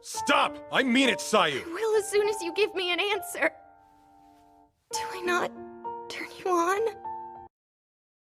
Stop! I mean it, Sayu! I will as soon as you give me an answer. Do I not turn you on?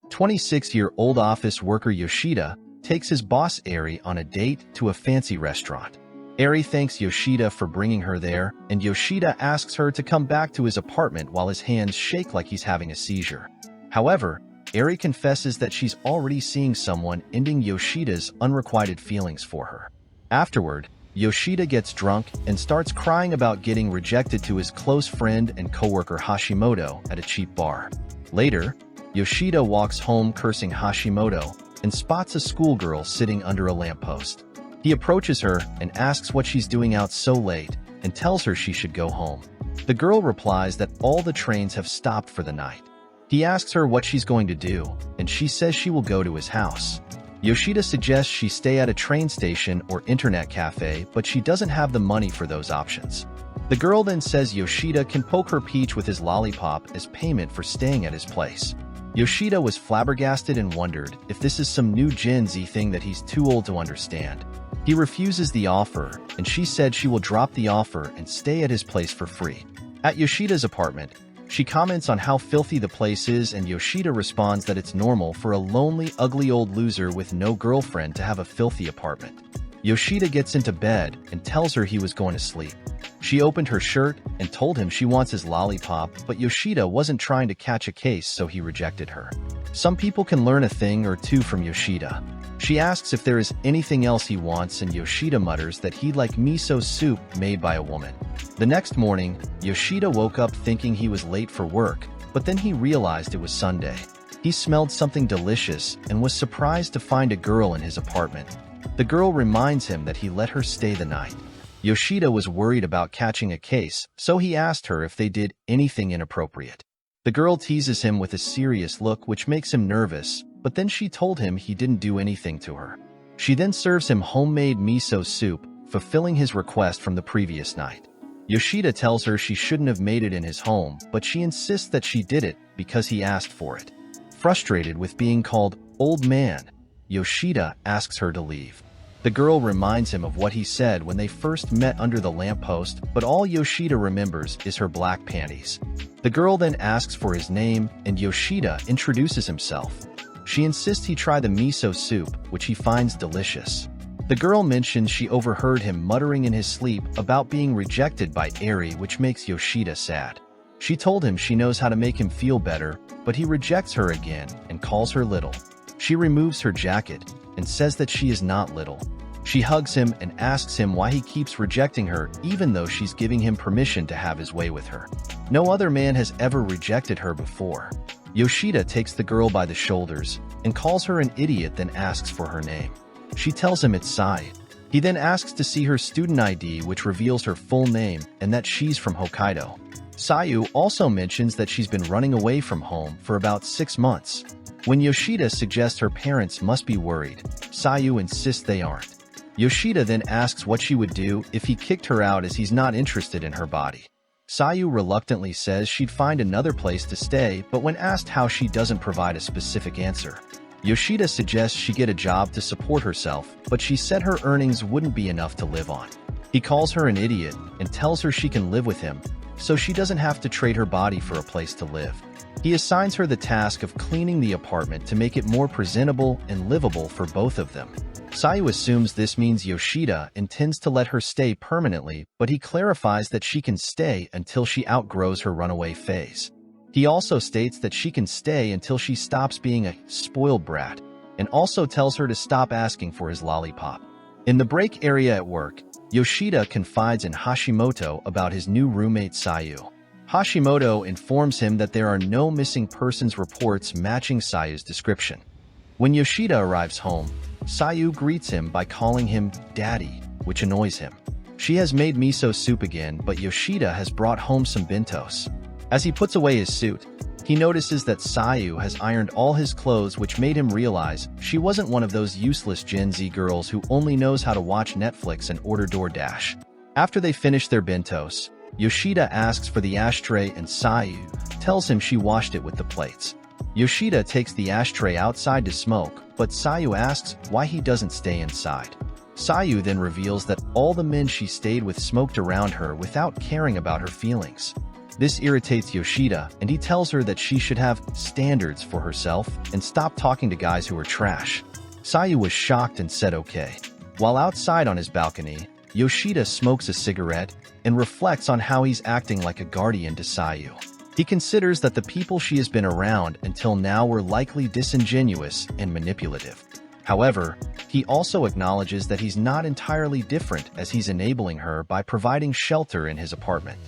26-year-old office worker Yoshida takes his boss Eri on a date to a fancy restaurant. Eri thanks Yoshida for bringing her there, and Yoshida asks her to come back to his apartment while his hands shake like he's having a seizure. However, Eri confesses that she's already seeing someone, ending Yoshida's unrequited feelings for her. Afterward, Yoshida gets drunk and starts crying about getting rejected to his close friend and coworker Hashimoto at a cheap bar. Later, Yoshida walks home cursing Hashimoto and spots a schoolgirl sitting under a lamppost. He approaches her and asks what she's doing out so late and tells her she should go home. The girl replies that all the trains have stopped for the night. He asks her what she's going to do, and she says she will go to his house. Yoshida suggests she stay at a train station or internet cafe, but she doesn't have the money for those options. The girl then says Yoshida can poke her peach with his lollipop as payment for staying at his place. Yoshida was flabbergasted and wondered if this is some new Gen Z thing that he's too old to understand. He refuses the offer, and she said she will drop the offer and stay at his place for free. At Yoshida's apartment, she comments on how filthy the place is, and Yoshida responds that it's normal for a lonely, ugly old loser with no girlfriend to have a filthy apartment. Yoshida gets into bed and tells her he was going to sleep. She opened her shirt and told him she wants his lollipop, but Yoshida wasn't trying to catch a case, so he rejected her. Some people can learn a thing or two from Yoshida. She asks if there is anything else he wants, and Yoshida mutters that he'd like miso soup made by a woman. The next morning, Yoshida woke up thinking he was late for work, but then he realized it was Sunday. He smelled something delicious and was surprised to find a girl in his apartment. The girl reminds him that he let her stay the night. Yoshida was worried about catching a case, so he asked her if they did anything inappropriate. The girl teases him with a serious look, which makes him nervous, but then she told him he didn't do anything to her. She then serves him homemade miso soup, fulfilling his request from the previous night. Yoshida tells her she shouldn't have made it in his home, but she insists that she did it because he asked for it. Frustrated with being called old man, Yoshida asks her to leave. The girl reminds him of what he said when they first met under the lamppost, but all Yoshida remembers is her black panties. The girl then asks for his name, and Yoshida introduces himself. She insists he try the miso soup, which he finds delicious. The girl mentions she overheard him muttering in his sleep about being rejected by Eri, which makes Yoshida sad. She told him she knows how to make him feel better, but he rejects her again and calls her little. She removes her jacket and says that she is not little. She hugs him and asks him why he keeps rejecting her, even though she's giving him permission to have his way with her. No other man has ever rejected her before. Yoshida takes the girl by the shoulders and calls her an idiot, then asks for her name. She tells him it's Sai. He then asks to see her student ID, which reveals her full name and that she's from Hokkaido. Sayu also mentions that she's been running away from home for about 6 months. When Yoshida suggests her parents must be worried, Sayu insists they aren't. Yoshida then asks what she would do if he kicked her out, as he's not interested in her body. Sayu reluctantly says she'd find another place to stay, but when asked how, she doesn't provide a specific answer. Yoshida suggests she get a job to support herself, but she said her earnings wouldn't be enough to live on. He calls her an idiot and tells her she can live with him, so she doesn't have to trade her body for a place to live. He assigns her the task of cleaning the apartment to make it more presentable and livable for both of them. Sayu assumes this means Yoshida intends to let her stay permanently, but he clarifies that she can stay until she outgrows her runaway phase. He also states that she can stay until she stops being a spoiled brat, and also tells her to stop asking for his lollipop. In the break area at work, Yoshida confides in Hashimoto about his new roommate Sayu. Hashimoto informs him that there are no missing persons reports matching Sayu's description. When Yoshida arrives home, Sayu greets him by calling him Daddy, which annoys him. She has made miso soup again, but Yoshida has brought home some bentos. As he puts away his suit, he notices that Sayu has ironed all his clothes, which made him realize she wasn't one of those useless Gen Z girls who only knows how to watch Netflix and order DoorDash. After they finish their bentos, Yoshida asks for the ashtray and Sayu tells him she washed it with the plates. Yoshida takes the ashtray outside to smoke, but Sayu asks why he doesn't stay inside. Sayu then reveals that all the men she stayed with smoked around her without caring about her feelings. This irritates Yoshida, and he tells her that she should have standards for herself and stop talking to guys who are trash. Sayu was shocked and said okay. While outside on his balcony, Yoshida smokes a cigarette and reflects on how he's acting like a guardian to Sayu. He considers that the people she has been around until now were likely disingenuous and manipulative. However, he also acknowledges that he's not entirely different, as he's enabling her by providing shelter in his apartment.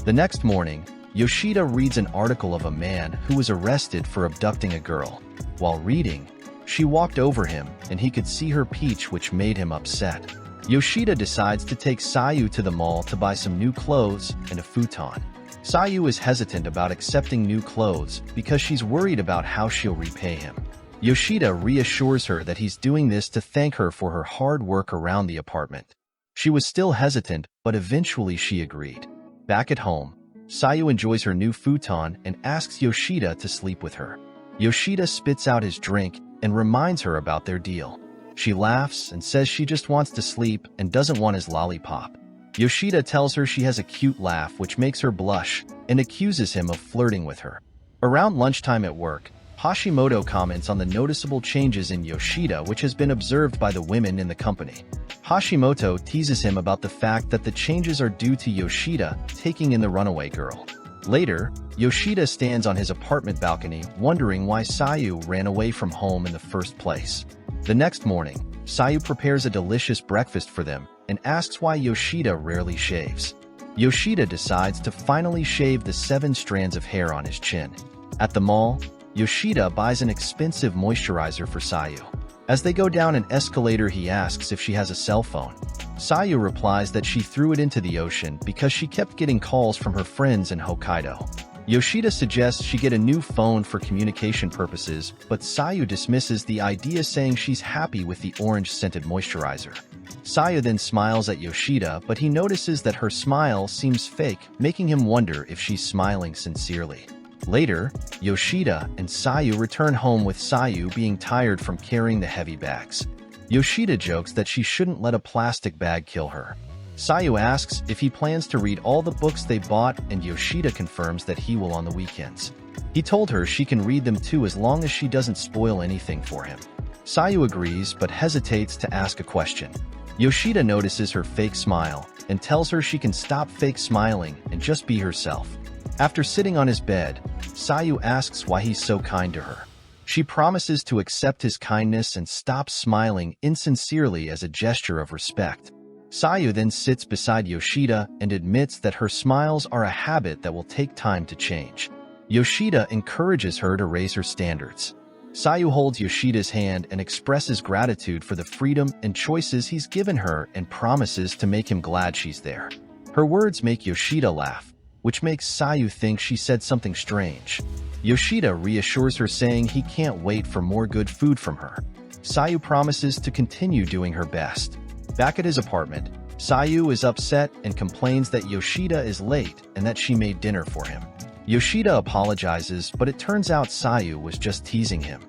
The next morning, Yoshida reads an article of a man who was arrested for abducting a girl. While reading, she walked over him and he could see her peach, which made him upset. Yoshida decides to take Sayu to the mall to buy some new clothes and a futon. Sayu is hesitant about accepting new clothes because she's worried about how she'll repay him. Yoshida reassures her that he's doing this to thank her for her hard work around the apartment. She was still hesitant, but eventually she agreed. Back at home, Sayu enjoys her new futon and asks Yoshida to sleep with her. Yoshida spits out his drink and reminds her about their deal. She laughs and says she just wants to sleep and doesn't want his lollipop. Yoshida tells her she has a cute laugh, which makes her blush, and accuses him of flirting with her. Around lunchtime at work, Hashimoto comments on the noticeable changes in Yoshida, which has been observed by the women in the company. Hashimoto teases him about the fact that the changes are due to Yoshida taking in the runaway girl. Later, Yoshida stands on his apartment balcony wondering why Sayu ran away from home in the first place. The next morning, Sayu prepares a delicious breakfast for them and asks why Yoshida rarely shaves. Yoshida decides to finally shave the 7 strands of hair on his chin. At the mall, Yoshida buys an expensive moisturizer for Sayu. As they go down an escalator, he asks if she has a cell phone. Sayu replies that she threw it into the ocean because she kept getting calls from her friends in Hokkaido. Yoshida suggests she get a new phone for communication purposes, but Sayu dismisses the idea, saying she's happy with the orange-scented moisturizer. Sayu then smiles at Yoshida, but he notices that her smile seems fake, making him wonder if she's smiling sincerely. Later, Yoshida and Sayu return home, with Sayu being tired from carrying the heavy bags. Yoshida jokes that she shouldn't let a plastic bag kill her. Sayu asks if he plans to read all the books they bought, and Yoshida confirms that he will on the weekends. He told her she can read them too as long as she doesn't spoil anything for him. Sayu agrees but hesitates to ask a question. Yoshida notices her fake smile and tells her she can stop fake smiling and just be herself. After sitting on his bed, Sayu asks why he's so kind to her. She promises to accept his kindness and stop smiling insincerely as a gesture of respect. Sayu then sits beside Yoshida and admits that her smiles are a habit that will take time to change. Yoshida encourages her to raise her standards. Sayu holds Yoshida's hand and expresses gratitude for the freedom and choices he's given her and promises to make him glad she's there. Her words make Yoshida laugh, which makes Sayu think she said something strange. Yoshida reassures her, saying he can't wait for more good food from her. Sayu promises to continue doing her best. Back at his apartment, Sayu is upset and complains that Yoshida is late and that she made dinner for him. Yoshida apologizes, but it turns out Sayu was just teasing him.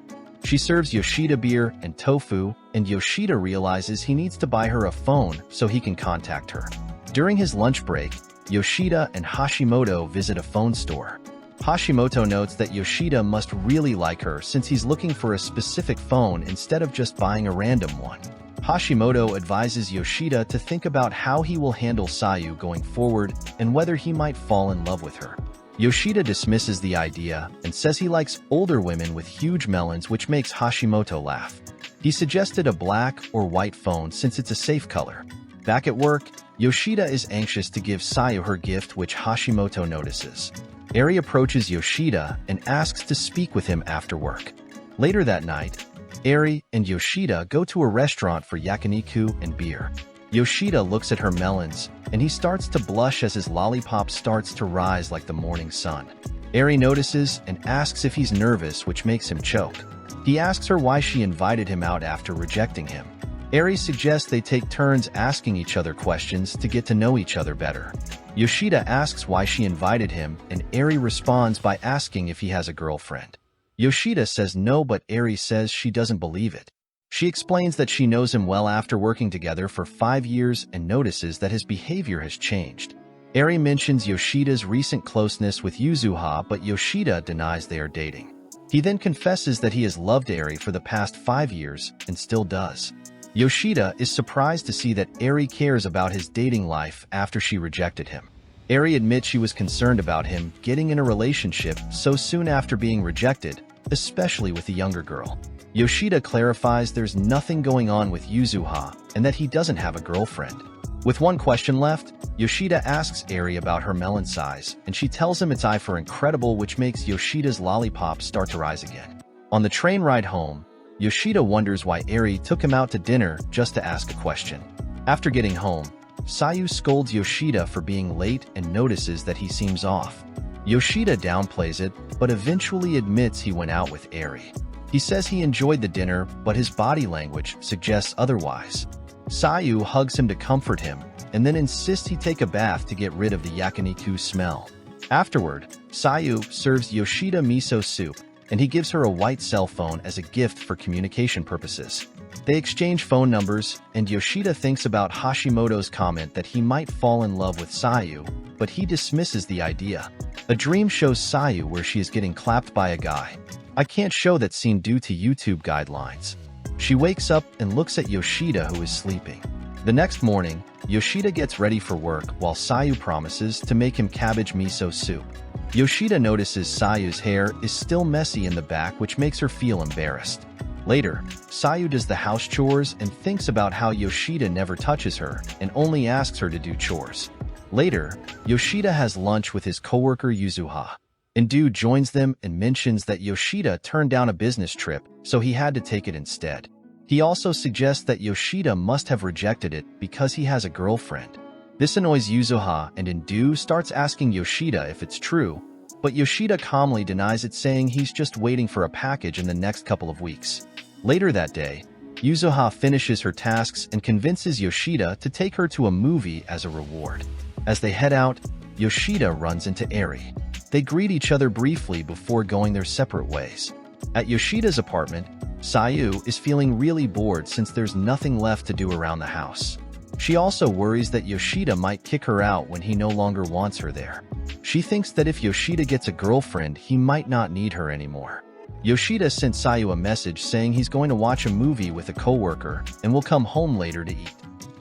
She serves Yoshida beer and tofu, and Yoshida realizes he needs to buy her a phone so he can contact her. During his lunch break, Yoshida and Hashimoto visit a phone store. Hashimoto notes that Yoshida must really like her since he's looking for a specific phone instead of just buying a random one. Hashimoto advises Yoshida to think about how he will handle Sayu going forward and whether he might fall in love with her. Yoshida dismisses the idea and says he likes older women with huge melons, which makes Hashimoto laugh. He suggested a black or white phone since it's a safe color. Back at work, Yoshida is anxious to give Sayu her gift, which Hashimoto notices. Eri approaches Yoshida and asks to speak with him after work. Later that night, Eri and Yoshida go to a restaurant for yakiniku and beer. Yoshida looks at her melons, and he starts to blush as his lollipop starts to rise like the morning sun. Eri notices and asks if he's nervous, which makes him choke. He asks her why she invited him out after rejecting him. Eri suggests they take turns asking each other questions to get to know each other better. Yoshida asks why she invited him, and Eri responds by asking if he has a girlfriend. Yoshida says no, but Eri says she doesn't believe it. She explains that she knows him well after working together for 5 years and notices that his behavior has changed. Eri mentions Yoshida's recent closeness with Yuzuha, but Yoshida denies they are dating. He then confesses that he has loved Eri for the past 5 years and still does. Yoshida is surprised to see that Eri cares about his dating life after she rejected him. Eri admits she was concerned about him getting in a relationship so soon after being rejected, especially with a younger girl. Yoshida clarifies there's nothing going on with Yuzuha and that he doesn't have a girlfriend. With one question left, Yoshida asks Eri about her melon size, and she tells him it's I for incredible, which makes Yoshida's lollipop start to rise again. On the train ride home, Yoshida wonders why Eri took him out to dinner just to ask a question. After getting home, Sayu scolds Yoshida for being late and notices that he seems off. Yoshida downplays it, but eventually admits he went out with Eri. He says he enjoyed the dinner, but his body language suggests otherwise. Sayu hugs him to comfort him, and then insists he take a bath to get rid of the yakiniku smell. Afterward, Sayu serves Yoshida miso soup, and he gives her a white cell phone as a gift for communication purposes. They exchange phone numbers, and Yoshida thinks about Hashimoto's comment that he might fall in love with Sayu, but he dismisses the idea. A dream shows Sayu where she is getting clapped by a guy. I can't show that scene due to YouTube guidelines. She wakes up and looks at Yoshida, who is sleeping. The next morning, Yoshida gets ready for work while Sayu promises to make him cabbage miso soup. Yoshida notices Sayu's hair is still messy in the back, which makes her feel embarrassed. Later, Sayu does the house chores and thinks about how Yoshida never touches her and only asks her to do chores. Later, Yoshida has lunch with his coworker Yuzuha. Indu joins them and mentions that Yoshida turned down a business trip, so he had to take it instead. He also suggests that Yoshida must have rejected it because he has a girlfriend. This annoys Yuzuha, and Indu starts asking Yoshida if it's true, but Yoshida calmly denies it, saying he's just waiting for a package in the next couple of weeks. Later that day, Yuzuha finishes her tasks and convinces Yoshida to take her to a movie as a reward. As they head out, Yoshida runs into Eri. They greet each other briefly before going their separate ways. At Yoshida's apartment, Sayu is feeling really bored since there's nothing left to do around the house. She also worries that Yoshida might kick her out when he no longer wants her there. She thinks that if Yoshida gets a girlfriend, he might not need her anymore. Yoshida sent Sayu a message saying he's going to watch a movie with a coworker and will come home later to eat.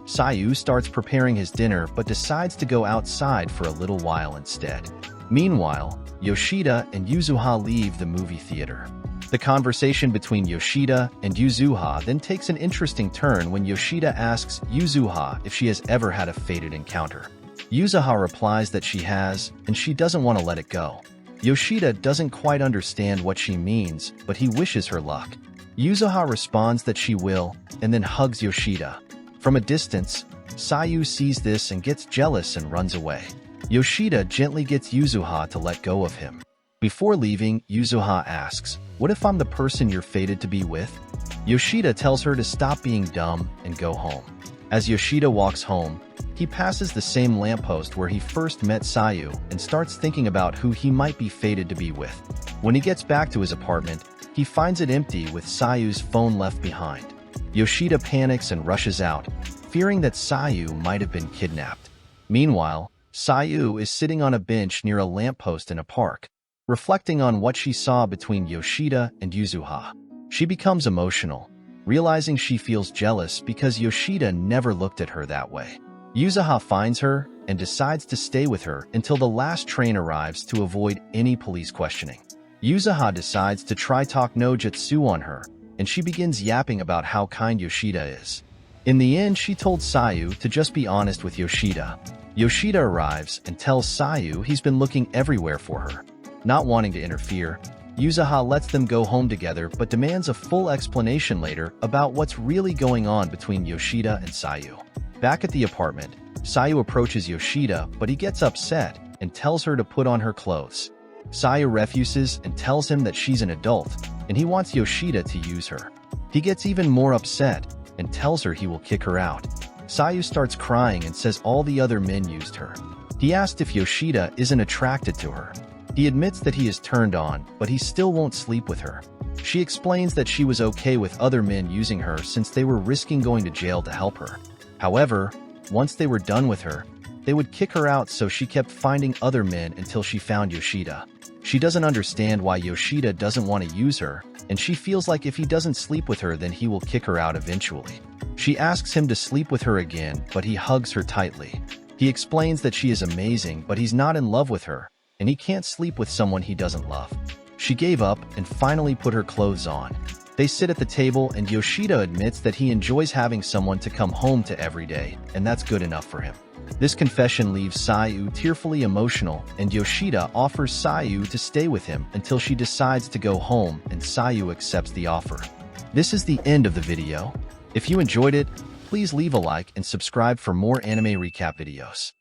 Sayu starts preparing his dinner but decides to go outside for a little while instead. Meanwhile, Yoshida and Yuzuha leave the movie theater. The conversation between Yoshida and Yuzuha then takes an interesting turn when Yoshida asks Yuzuha if she has ever had a fated encounter. Yuzuha replies that she has, and she doesn't want to let it go. Yoshida doesn't quite understand what she means, but he wishes her luck. Yuzuha responds that she will, and then hugs Yoshida. From a distance, Sayu sees this and gets jealous and runs away. Yoshida gently gets Yuzuha to let go of him. Before leaving, Yuzuha asks, "What if I'm the person you're fated to be with?" Yoshida tells her to stop being dumb and go home. As Yoshida walks home, he passes the same lamppost where he first met Sayu and starts thinking about who he might be fated to be with. When he gets back to his apartment, he finds it empty with Sayu's phone left behind. Yoshida panics and rushes out, fearing that Sayu might have been kidnapped. Meanwhile, Sayu is sitting on a bench near a lamppost in a park, reflecting on what she saw between Yoshida and Yuzuha. She becomes emotional, realizing she feels jealous because Yoshida never looked at her that way. Yuzuha finds her and decides to stay with her until the last train arrives to avoid any police questioning. Yuzuha decides to try talk no jutsu on her, and she begins yapping about how kind Yoshida is. In the end, she told Sayu to just be honest with Yoshida. Yoshida arrives and tells Sayu he's been looking everywhere for her. Not wanting to interfere, Yuzuha lets them go home together but demands a full explanation later about what's really going on between Yoshida and Sayu. Back at the apartment, Sayu approaches Yoshida, but he gets upset and tells her to put on her clothes. Sayu refuses and tells him that she's an adult, and he wants Yoshida to use her. He gets even more upset and tells her he will kick her out. Sayu starts crying and says all the other men used her. He asked if Yoshida isn't attracted to her. He admits that he is turned on, but he still won't sleep with her. She explains that she was okay with other men using her since they were risking going to jail to help her. However, once they were done with her, they would kick her out, so she kept finding other men until she found Yoshida. She doesn't understand why Yoshida doesn't want to use her, and she feels like if he doesn't sleep with her then he will kick her out eventually. She asks him to sleep with her again, but he hugs her tightly. He explains that she is amazing, but he's not in love with her, and he can't sleep with someone he doesn't love. She gave up and finally put her clothes on. They sit at the table and Yoshida admits that he enjoys having someone to come home to every day, and that's good enough for him. This confession leaves Sayu tearfully emotional, and Yoshida offers Sayu to stay with him until she decides to go home, and Sayu accepts the offer. This is the end of the video. If you enjoyed it, please leave a like and subscribe for more anime recap videos.